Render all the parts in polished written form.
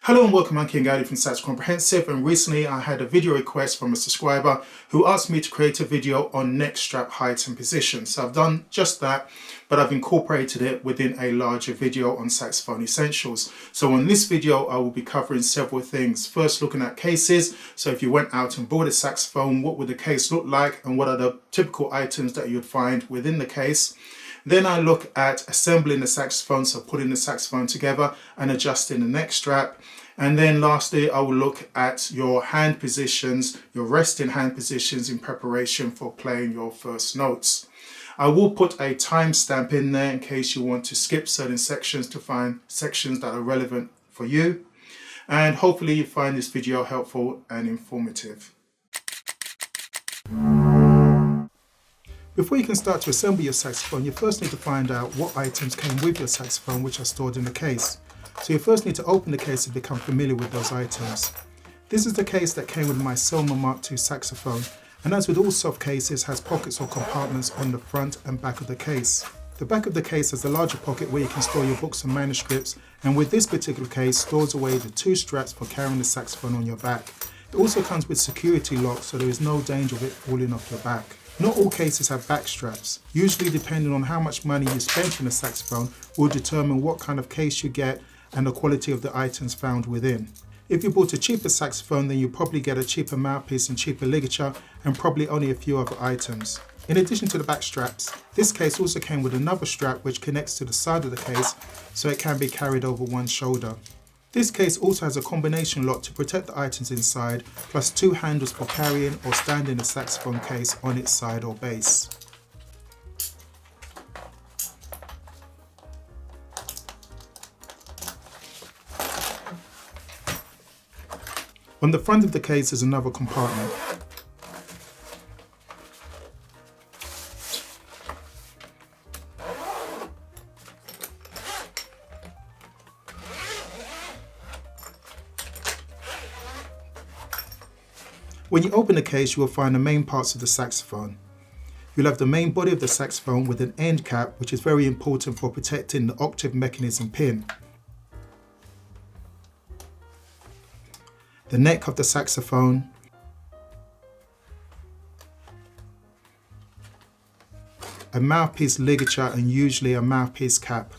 Hello and welcome, I'm King Gowdy from Saxophone Comprehensive, and recently I had a video request from a subscriber who asked me to create a video on neck strap height and position. So I've done just that, but I've incorporated it within a larger video on saxophone essentials. So on this video I will be covering several things. First, looking at cases. So if you went out and bought a saxophone, what would the case look like and what are the typical items that you'd find within the case. Then I look at assembling the saxophone, so putting the saxophone together and adjusting the neck strap. And then lastly, I will look at your hand positions, your resting hand positions in preparation for playing your first notes. I will put a timestamp in there in case you want to skip certain sections to find sections that are relevant for you. And hopefully you find this video helpful and informative. Before you can start to assemble your saxophone, you first need to find out what items came with your saxophone which are stored in the case. So you first need to open the case and become familiar with those items. This is the case that came with my Selma Mark II saxophone, and as with all soft cases, has pockets or compartments on the front and back of the case. The back of the case has a larger pocket where you can store your books and manuscripts, and with this particular case stores away the two straps for carrying the saxophone on your back. It also comes with security locks, so there is no danger of it falling off your back. Not all cases have back straps. Usually, depending on how much money you spend on a saxophone will determine what kind of case you get and the quality of the items found within. If you bought a cheaper saxophone, then you probably get a cheaper mouthpiece and cheaper ligature and probably only a few other items. In addition to the back straps, this case also came with another strap which connects to the side of the case so it can be carried over one shoulder. This case also has a combination lock to protect the items inside, plus two handles for carrying or standing the saxophone case on its side or base. On the front of the case is another compartment. When you open the case, you will find the main parts of the saxophone. You'll have the main body of the saxophone with an end cap, which is very important for protecting the octave mechanism pin. The neck of the saxophone, a mouthpiece ligature and usually a mouthpiece cap.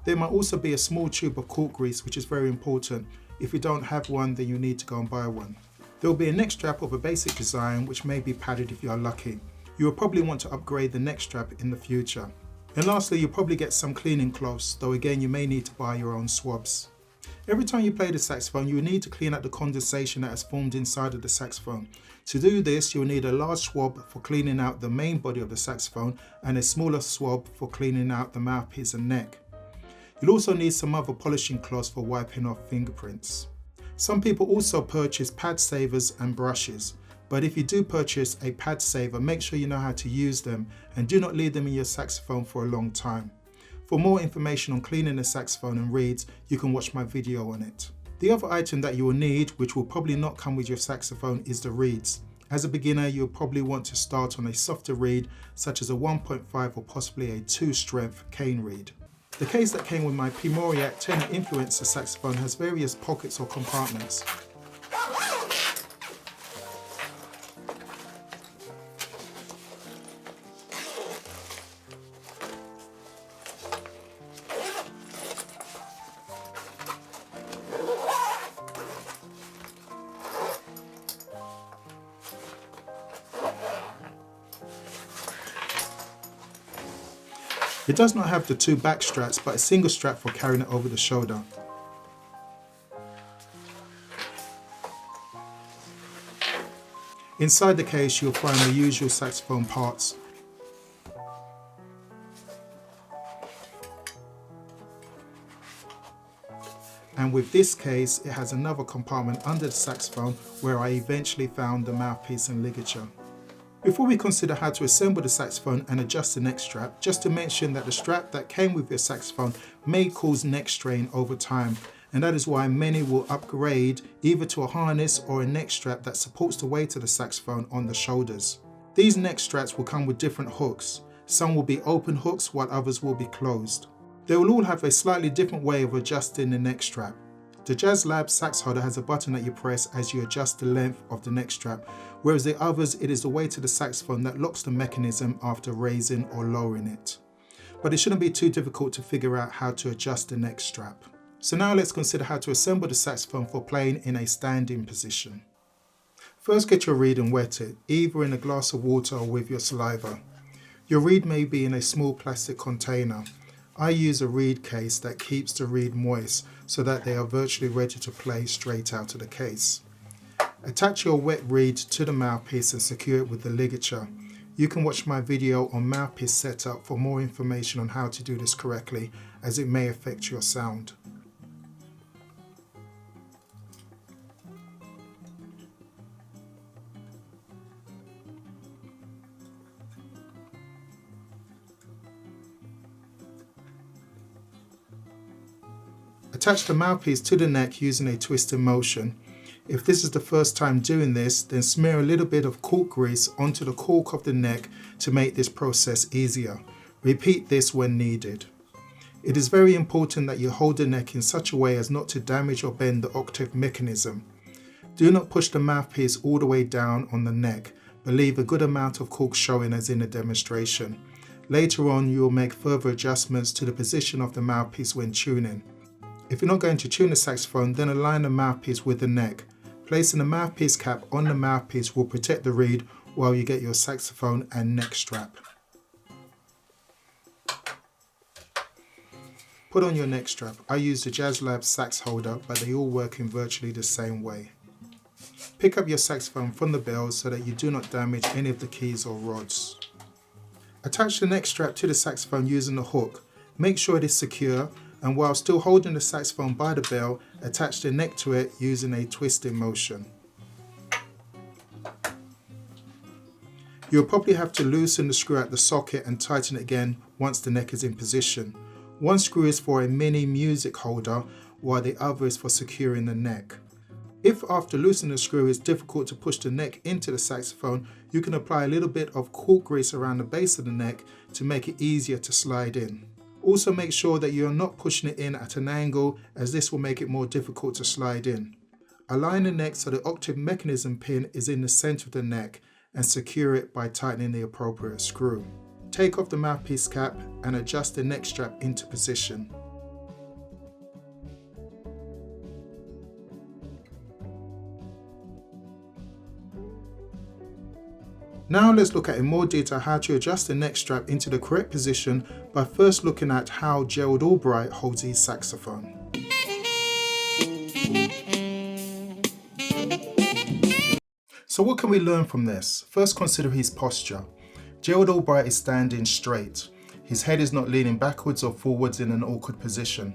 There might also be a small tube of cork grease, which is very important. If you don't have one, then you need to go and buy one. There will be a neck strap of a basic design, which may be padded if you are lucky. You will probably want to upgrade the neck strap in the future. And lastly, you'll probably get some cleaning cloths, though again you may need to buy your own swabs. Every time you play the saxophone, you will need to clean out the condensation that has formed inside of the saxophone. To do this, you'll need a large swab for cleaning out the main body of the saxophone and a smaller swab for cleaning out the mouthpiece and neck. You'll also need some other polishing cloths for wiping off fingerprints. Some people also purchase pad savers and brushes. But if you do purchase a pad saver, make sure you know how to use them and do not leave them in your saxophone for a long time. For more information on cleaning the saxophone and reeds, you can watch my video on it. The other item that you will need, which will probably not come with your saxophone, is the reeds. As a beginner, you'll probably want to start on a softer reed, such as a 1.5 or possibly a 2 strength cane reed. The case that came with my Primoriac tenor influencer saxophone has various pockets or compartments. It does not have the two back straps, but a single strap for carrying it over the shoulder. Inside the case, you'll find the usual saxophone parts. And with this case, it has another compartment under the saxophone where I eventually found the mouthpiece and ligature. Before we consider how to assemble the saxophone and adjust the neck strap, just to mention that the strap that came with your saxophone may cause neck strain over time, and that is why many will upgrade either to a harness or a neck strap that supports the weight of the saxophone on the shoulders. These neck straps will come with different hooks. Some will be open hooks while others will be closed. They will all have a slightly different way of adjusting the neck strap. The JazzLab sax holder has a button that you press as you adjust the length of the neck strap, whereas the others, it is the weight of the saxophone that locks the mechanism after raising or lowering it. But it shouldn't be too difficult to figure out how to adjust the neck strap. So now let's consider how to assemble the saxophone for playing in a standing position. First, get your reed and wet it, either in a glass of water or with your saliva. Your reed may be in a small plastic container. I use a reed case that keeps the reed moist so that they are virtually ready to play straight out of the case. Attach your wet reed to the mouthpiece and secure it with the ligature. You can watch my video on mouthpiece setup for more information on how to do this correctly, as it may affect your sound. Attach the mouthpiece to the neck using a twisting motion. If this is the first time doing this, then smear a little bit of cork grease onto the cork of the neck to make this process easier. Repeat this when needed. It is very important that you hold the neck in such a way as not to damage or bend the octave mechanism. Do not push the mouthpiece all the way down on the neck, but leave a good amount of cork showing as in the demonstration. Later on, you will make further adjustments to the position of the mouthpiece when tuning. If you're not going to tune the saxophone, then align the mouthpiece with the neck. Placing the mouthpiece cap on the mouthpiece will protect the reed while you get your saxophone and neck strap. Put on your neck strap. I use the JazzLab sax holder, but they all work in virtually the same way. Pick up your saxophone from the bell so that you do not damage any of the keys or rods. Attach the neck strap to the saxophone using a hook. Make sure it is secure, and while still holding the saxophone by the bell, attach the neck to it using a twisting motion. You'll probably have to loosen the screw at the socket and tighten it again once the neck is in position. One screw is for a mini music holder, while the other is for securing the neck. If after loosening the screw it's difficult to push the neck into the saxophone, you can apply a little bit of cork grease around the base of the neck to make it easier to slide in. Also make sure that you are not pushing it in at an angle, as this will make it more difficult to slide in. Align the neck so the octave mechanism pin is in the center of the neck and secure it by tightening the appropriate screw. Take off the mouthpiece cap and adjust the neck strap into position. Now let's look at in more detail how to adjust the neck strap into the correct position by first looking at how Gerald Albright holds his saxophone. So what can we learn from this? First, consider his posture. Gerald Albright is standing straight. His head is not leaning backwards or forwards in an awkward position.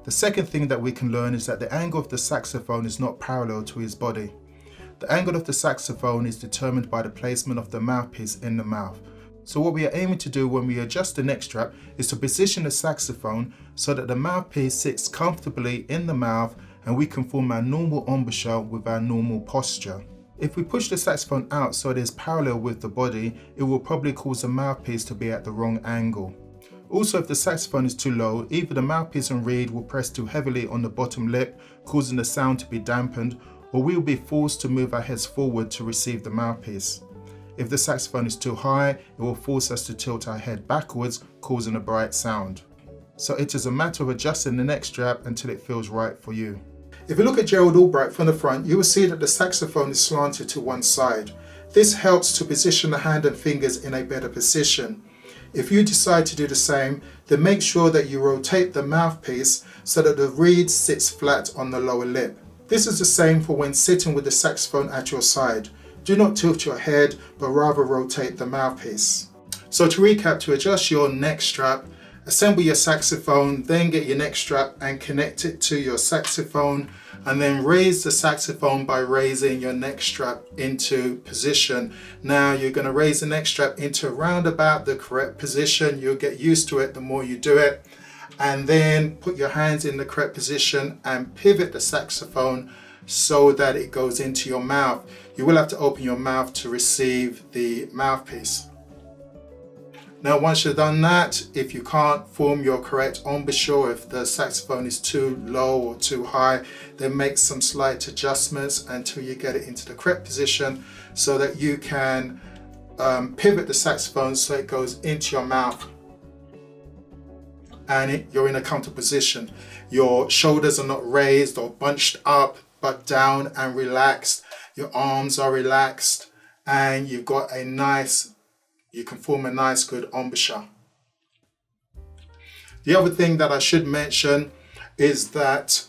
The second thing that we can learn is that the angle of the saxophone is not parallel to his body. The angle of the saxophone is determined by the placement of the mouthpiece in the mouth. So what we are aiming to do when we adjust the neck strap is to position the saxophone so that the mouthpiece sits comfortably in the mouth and we can form our normal embouchure with our normal posture. If we push the saxophone out so it is parallel with the body, it will probably cause the mouthpiece to be at the wrong angle. Also, if the saxophone is too low, either the mouthpiece and reed will press too heavily on the bottom lip, causing the sound to be dampened, or we will be forced to move our heads forward to receive the mouthpiece. If the saxophone is too high, it will force us to tilt our head backwards, causing a bright sound. So it is a matter of adjusting the neck strap until it feels right for you. If you look at Gerald Albright from the front, you will see that the saxophone is slanted to one side. This helps to position the hand and fingers in a better position. If you decide to do the same, then make sure that you rotate the mouthpiece so that the reed sits flat on the lower lip. This is the same for when sitting with the saxophone at your side. Do not tilt your head, but rather rotate the mouthpiece. So to recap, to adjust your neck strap, assemble your saxophone, then get your neck strap and connect it to your saxophone, and then raise the saxophone by raising your neck strap into position. Now you're going to raise the neck strap into around about the correct position. You'll get used to it the more you do it. And then put your hands in the correct position and pivot the saxophone so that it goes into your mouth. You will have to open your mouth to receive the mouthpiece. Now once you've done that, if you can't form your correct embouchure, if the saxophone is too low or too high, then make some slight adjustments until you get it into the correct position so that you can pivot the saxophone so it goes into your mouth and you're in a comfortable position. Your shoulders are not raised or bunched up, but down and relaxed. Your arms are relaxed and you've got a nice, you can form a nice good embouchure. The other thing that I should mention is that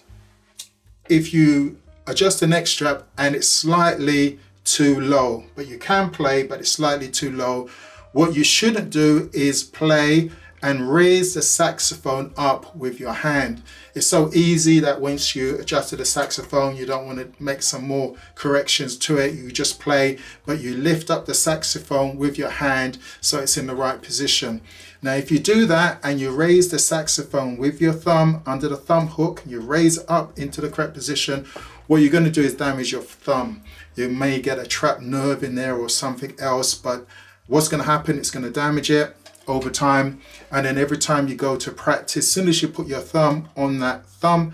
if you adjust the neck strap and it's slightly too low, but you can play, but it's slightly too low, what you shouldn't do is play and raise the saxophone up with your hand. It's so easy that once you adjusted the saxophone, you don't want to make some more corrections to it. You just play, but you lift up the saxophone with your hand so it's in the right position. Now, if you do that and you raise the saxophone with your thumb under the thumb hook, you raise it up into the correct position, what you're going to do is damage your thumb. You may get a trapped nerve in there or something else, but what's going to happen, it's going to damage it over time. And then every time you go to practice, as soon as you put your thumb on that thumb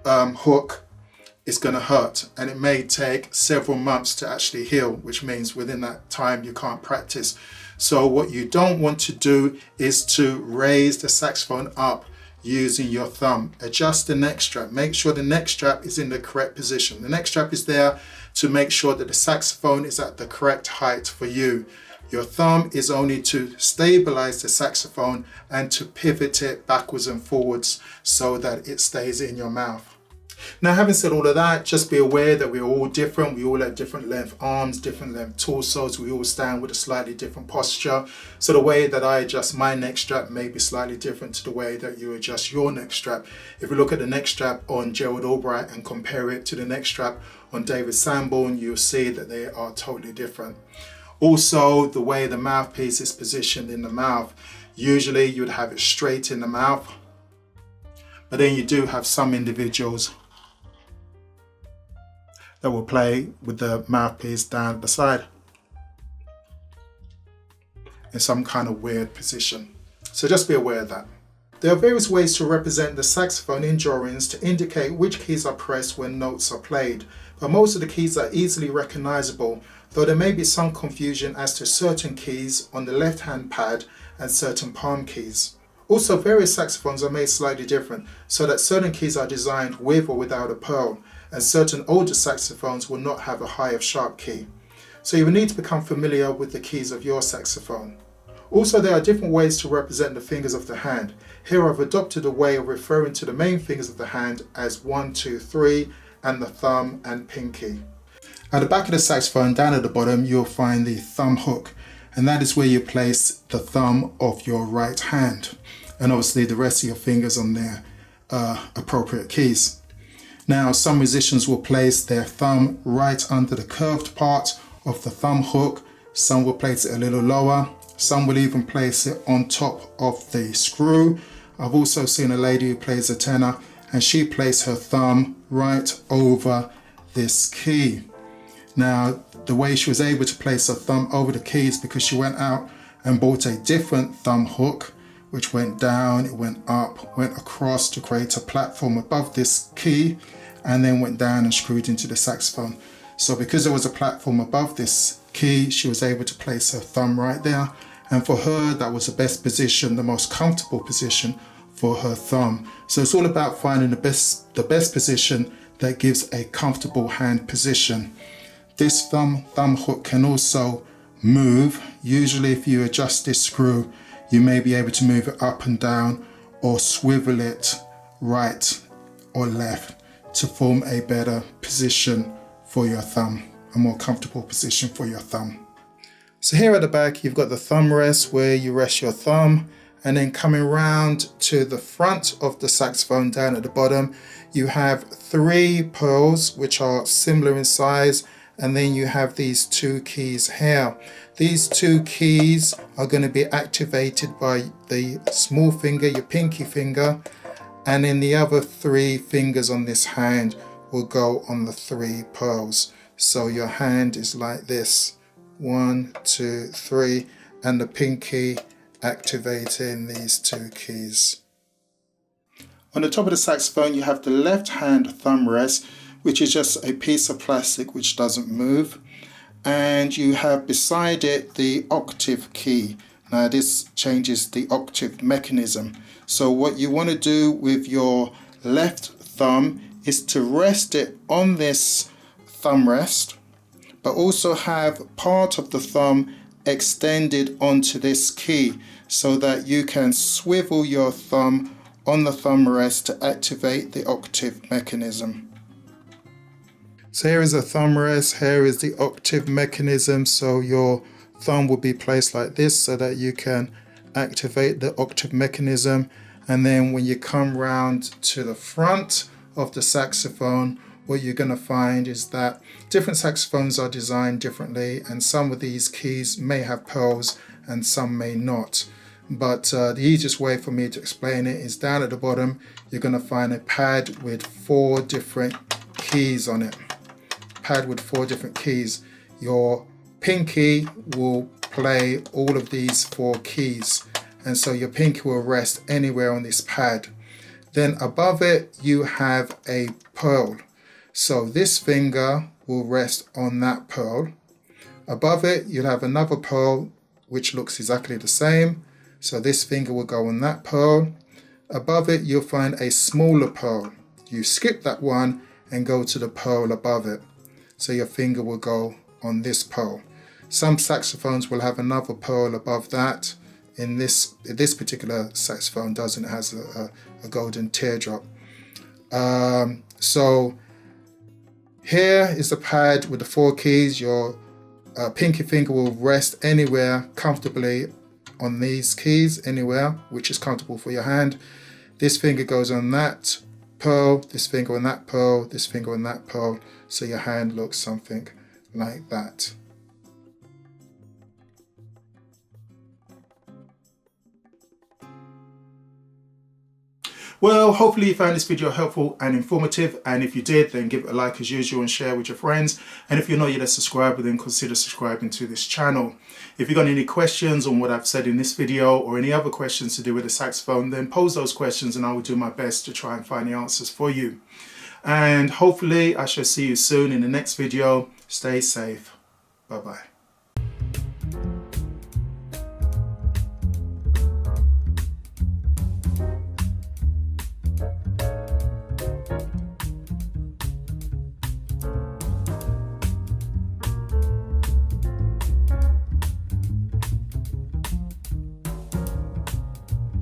hook, it's going to hurt, and it may take several months to actually heal, which means within that time you can't practice. So what you don't want to do is to raise the saxophone up using your thumb. Adjust the neck strap. Make sure the neck strap is in the correct position. The neck strap is there to make sure that the saxophone is at the correct height for you. Your thumb is only to stabilize the saxophone and to pivot it backwards and forwards so that it stays in your mouth. Now, having said all of that, just be aware that we're all different. We all have different length arms, different length torsos. We all stand with a slightly different posture. So the way that I adjust my neck strap may be slightly different to the way that you adjust your neck strap. If you look at the neck strap on Gerald Albright and compare it to the neck strap on David Sanborn, you'll see that they are totally different. Also, the way the mouthpiece is positioned in the mouth, usually you'd have it straight in the mouth, but then you do have some individuals that will play with the mouthpiece down at the side in some kind of weird position. So just be aware of that. There are various ways to represent the saxophone in drawings to indicate which keys are pressed when notes are played, but most of the keys are easily recognizable, though there may be some confusion as to certain keys on the left-hand pad and certain palm keys. Also, various saxophones are made slightly different, so that certain keys are designed with or without a pearl, and certain older saxophones will not have a high of sharp key. So you will need to become familiar with the keys of your saxophone. Also, there are different ways to represent the fingers of the hand. Here I've adopted a way of referring to the main fingers of the hand as 1, 2, 3, and the thumb and pinky. At the back of the saxophone, down at the bottom, you'll find the thumb hook, and that is where you place the thumb of your right hand, and obviously the rest of your fingers on their appropriate keys. Now, some musicians will place their thumb right under the curved part of the thumb hook. Some will place it a little lower. Some will even place it on top of the screw. I've also seen a lady who plays a tenor, and she placed her thumb right over this key. Now, the way she was able to place her thumb over the key is because she went out and bought a different thumb hook, which went down, it went up, went across to create a platform above this key, and then went down and screwed into the saxophone. So because there was a platform above this key, she was able to place her thumb right there. And for her, that was the best position, the most comfortable position for her thumb. So it's all about finding the best position that gives a comfortable hand position. This thumb hook can also move. Usually if you adjust this screw, you may be able to move it up and down or swivel it right or left to form a better position for your thumb, a more comfortable position for your thumb. So here at the back, you've got the thumb rest where you rest your thumb, and then coming round to the front of the saxophone down at the bottom, you have 3 pearls which are similar in size, and then you have these 2 keys here. These 2 keys are going to be activated by the small finger, your pinky finger, and then the other 3 fingers on this hand will go on the 3 pearls. So your hand is like this, 1, 2, 3, and the pinky activating these two keys. On the top of the saxophone you have the left hand thumb rest, which is just a piece of plastic which doesn't move, and you have beside it the octave key. Now this changes the octave mechanism. So what you want to do with your left thumb is to rest it on this thumb rest, but also have part of the thumb extended onto this key so that you can swivel your thumb on the thumb rest to activate the octave mechanism. So here is a thumb rest, here is the octave mechanism, so your thumb will be placed like this so that you can activate the octave mechanism. And then when you come round to the front of the saxophone, what you're going to find is that different saxophones are designed differently, and some of these keys may have pearls and some may not. But the easiest way for me to explain it is down at the bottom you're going to find a pad with 4 different keys on it. Pad with 4 different keys. Your pinky will play all of these 4 keys, and so your pinky will rest anywhere on this pad. Then above it you have a pearl, so this finger will rest on that pearl. Above it you'll have another pearl which looks exactly the same, so this finger will go on that pearl. Above it you'll find a smaller pearl. You skip that one and go to the pearl above it, so your finger will go on this pearl. Some saxophones will have another pearl above that. In this particular saxophone doesn't, it has a golden teardrop. So here is the pad with the 4 keys. Your pinky finger will rest anywhere comfortably on these keys, anywhere which is comfortable for your hand. This finger goes on that pearl, this finger on that pearl, this finger on that pearl, so your hand looks something like that. Well, hopefully you found this video helpful and informative, and if you did, then give it a like as usual and share with your friends. And if you're not yet a subscriber, then consider subscribing to this channel. If you've got any questions on what I've said in this video or any other questions to do with the saxophone, then pose those questions and I will do my best to try and find the answers for you. And hopefully I shall see you soon in the next video. Stay safe. Bye-bye.